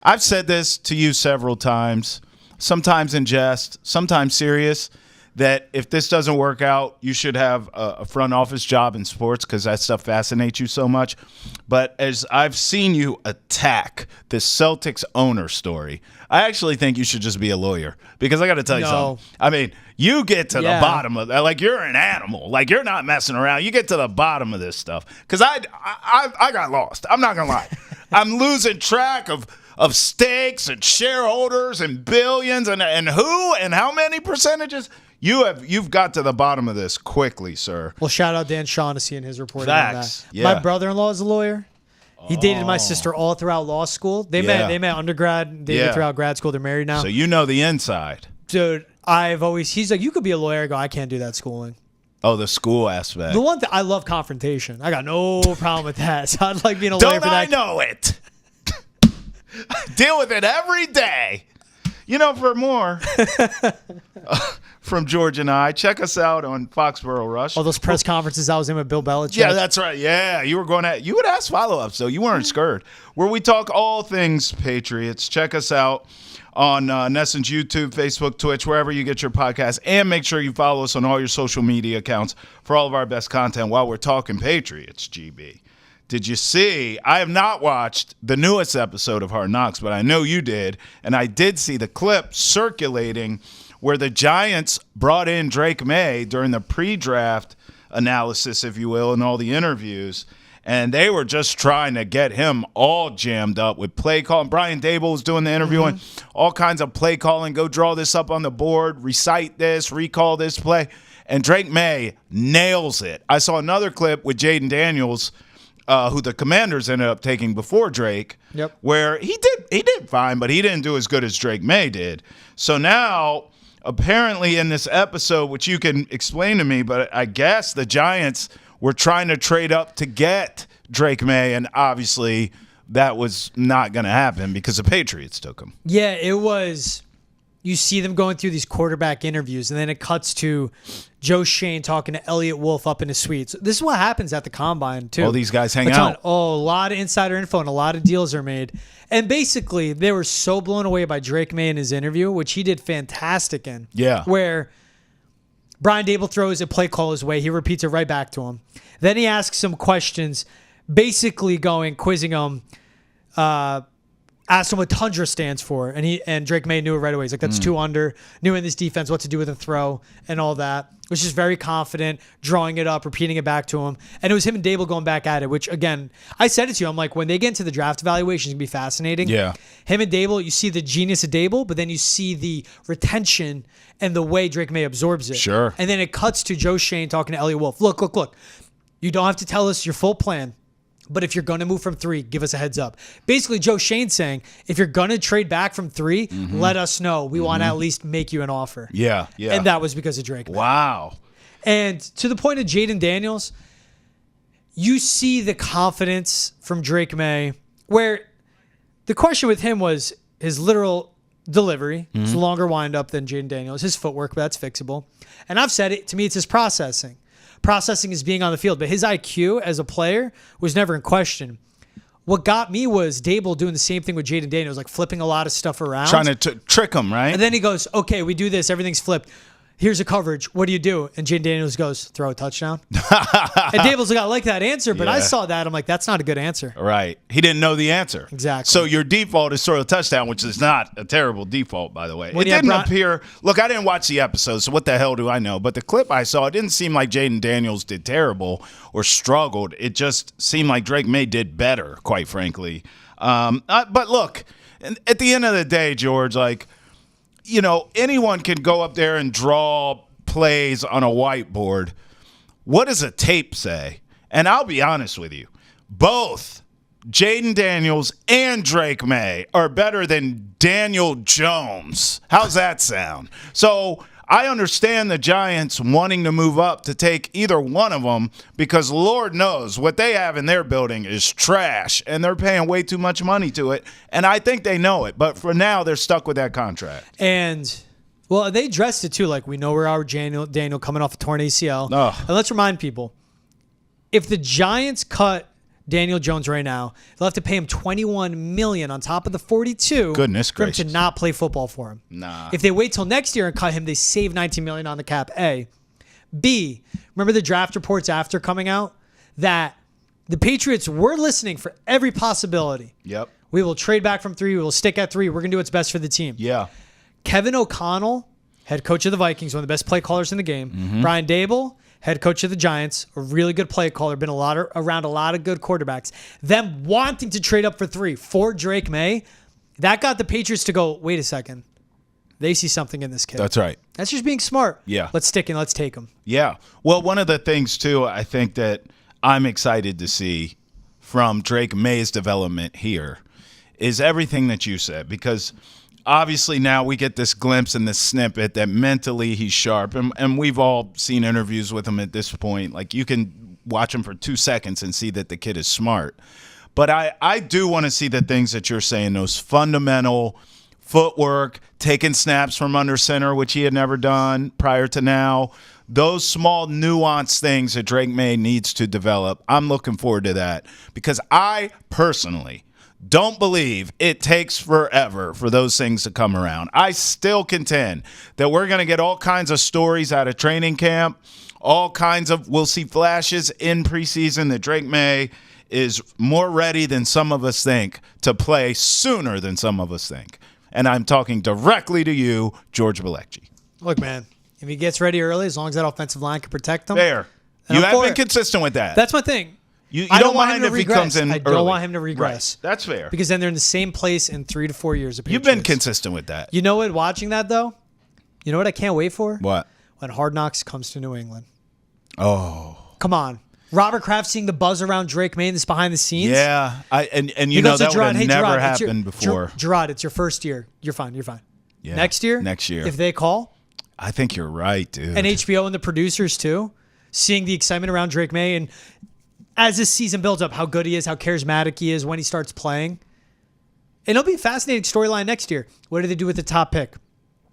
I've said this to you several times, sometimes in jest, sometimes serious, that if this doesn't work out, you should have a front office job in sports because that stuff fascinates you so much. But as I've seen you attack this Celtics owner story, I actually think you should just be a lawyer because I got to tell you something. I mean, you get to the bottom of that. Like, you're an animal. Like, you're not messing around. You get to the bottom of this stuff because I got lost. I'm not going to lie. I'm losing track of stakes and shareholders and billions and who and how many percentages. You've got to the bottom of this quickly, sir. Well, shout out Dan Shaughnessy and his reporting Facts. on that. Yeah. My brother-in-law is a lawyer. He dated my sister all throughout law school. They met undergrad, dated throughout grad school. They're married now. So you know the inside. Dude, he's like, you could be a lawyer. I go, I can't do that schooling. Oh, the school aspect. The one thing, I love confrontation. I got no problem with that. So I'd like being a lawyer for that. Don't I know it? Deal with it every day. You know, for more from George and I, check us out on Foxborough Rush. All those press conferences I was in with Bill Belichick. Yeah, that's right. Yeah, you would ask follow-ups, so you weren't scared. Where we talk all things Patriots. Check us out on Nesson's YouTube, Facebook, Twitch, wherever you get your podcasts. And make sure you follow us on all your social media accounts for all of our best content while we're talking Patriots, GB. Did you see? I have not watched the newest episode of Hard Knocks, but I know you did. And I did see the clip circulating where the Giants brought in Drake Maye during the pre-draft analysis, if you will, and all the interviews. And they were just trying to get him all jammed up with play calling. Brian Dable was doing the interviewing, all kinds of play calling. Go draw this up on the board, recite this, recall this play. And Drake Maye nails it. I saw another clip with Jaden Daniels, who the Commanders ended up taking before Drake, where he did fine, but he didn't do as good as Drake Maye did. So now, apparently in this episode, which you can explain to me, but I guess the Giants were trying to trade up to get Drake Maye, and obviously that was not going to happen because the Patriots took him. Yeah, it was. You see them going through these quarterback interviews, and then it cuts to Joe Shane talking to Elliott Wolf up in his suite. So this is what happens at the Combine, too. All these guys hang out. A lot of insider info and a lot of deals are made. And basically, they were so blown away by Drake Maye in his interview, which he did fantastic in. Yeah. Where Brian Dable throws a play call his way. He repeats it right back to him. Then he asks some questions, basically quizzing him, asked him what Tundra stands for, and Drake Maye knew it right away. He's like, that's 2 under, knew in this defense what to do with a throw and all that. Was just very confident, drawing it up, repeating it back to him. And it was him and Dable going back at it, which, again, I said it to you. I'm like, when they get into the draft evaluation, it's going to be fascinating. Yeah. Him and Dable, you see the genius of Dable, but then you see the retention and the way Drake Maye absorbs it. Sure. And then it cuts to Joe Shane talking to Elliott Wolf. Look. You don't have to tell us your full plan. But if you're going to move from 3, give us a heads up. Basically, Joe Shane saying, if you're going to trade back from 3, let us know. We want to at least make you an offer. Yeah. And that was because of Drake. Wow. And to the point of Jaden Daniels, you see the confidence from Drake Maye, where the question with him was his literal delivery. It's a longer windup than Jaden Daniels. His footwork, but that's fixable. And I've said it, to me, it's his processing. Processing is being on the field, but his IQ as a player was never in question. What got me was Dable doing the same thing with Jaden Daniels, like flipping a lot of stuff around. Trying to trick him, right? And then he goes, okay, we do this. Everything's flipped. Here's a coverage. What do you do? And Jaden Daniels goes, throw a touchdown. And Dable's like, I like that answer, but I saw that. I'm like, that's not a good answer. Right. He didn't know the answer. Exactly. So your default is throw a touchdown, which is not a terrible default, by the way. It didn't appear. Look, I didn't watch the episode, so what the hell do I know? But the clip I saw, it didn't seem like Jaden Daniels did terrible or struggled. It just seemed like Drake Maye did better, quite frankly. But look, at the end of the day, George, like, you know, anyone can go up there and draw plays on a whiteboard. What does a tape say? And I'll be honest with you, both Jaden Daniels and Drake Maye are better than Daniel Jones. How's that sound? So I understand the Giants wanting to move up to take either one of them because Lord knows what they have in their building is trash, and they're paying way too much money to it, and I think they know it. But for now, they're stuck with that contract. And, well, they addressed it too. Like, we know we're our Daniel coming off a torn ACL. And let's remind people, if the Giants cut Daniel Jones right now. They'll have to pay him $21 million on top of the $42 Goodness for him gracious. to not play football for him. Nah. If they wait till next year and cut him, they save $19 million on the cap, A. B, remember the draft reports after coming out that the Patriots were listening for every possibility. Yep. We will trade back from 3. We will stick at 3. We're going to do what's best for the team. Yeah. Kevin O'Connell, head coach of the Vikings, one of the best play callers in the game. Mm-hmm. Brian Dable, head coach of the Giants, a really good play caller, been around a lot of good quarterbacks. Them wanting to trade up for 3 for Drake Maye, that got the Patriots to go, wait a second. They see something in this kid. That's right. That's just being smart. Yeah. Let's stick and let's take him. Yeah. Well, one of the things, too, I think that I'm excited to see from Drake Maye's development here is everything that you said, because obviously now we get this glimpse and this snippet that mentally he's sharp, and we've all seen interviews with him at this point. Like, you can watch him for 2 seconds and see that the kid is smart. But I do want to see the things that you're saying, those fundamental footwork, taking snaps from under center, which he had never done prior to now. Those small nuanced things that Drake Maye needs to develop. I'm looking forward to that because I personally don't believe it takes forever for those things to come around. I still contend that we're going to get all kinds of stories out of training camp, we'll see flashes in preseason that Drake Maye is more ready than some of us think to play sooner than some of us think. And I'm talking directly to you, George Balekji. Look, man, if he gets ready early, as long as that offensive line can protect him. Fair. You have been consistent with that. That's my thing. You I don't want mind him if to he regress. comes in I early. don't want him to regress. Right. That's fair. Because then they're in the same place in 3 to 4 years. You've been consistent with that. You know what? Watching that, though, you know what I can't wait for? What? When Hard Knocks comes to New England. Oh. Come on. Robert Kraft seeing the buzz around Drake Maye, this behind the scenes. Yeah. You know that would have never happened before. Gerard, it's your first year. You're fine. Yeah. Next year, if they call. I think you're right, dude. And HBO and the producers, too, seeing the excitement around Drake Maye. And as this season builds up, how good he is, how charismatic he is when he starts playing. And it'll be a fascinating storyline next year. What do they do with the top pick?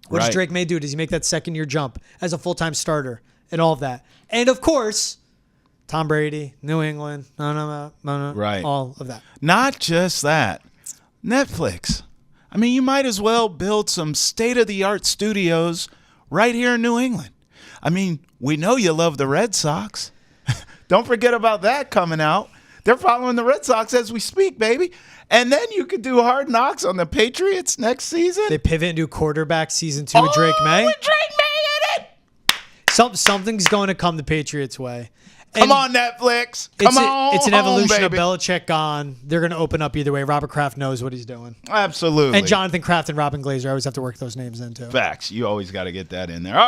What does Drake Maye do? Does he make that second-year jump as a full-time starter and all of that? And, of course, Tom Brady, New England, right. All of that. Not just that. Netflix. I mean, you might as well build some state-of-the-art studios right here in New England. I mean, we know you love the Red Sox. Don't forget about that coming out. They're following the Red Sox as we speak, baby. And then you could do Hard Knocks on the Patriots next season. They pivot and do quarterback season 2 with Drake Maye. With Drake Maye in it. Something's going to come the Patriots' way. Come on, Netflix. It's an evolution of baby. Belichick gone. They're going to open up either way. Robert Kraft knows what he's doing. Absolutely. And Jonathan Kraft and Robin Glazer. I always have to work those names in, too. Facts. You always got to get that in there. All right.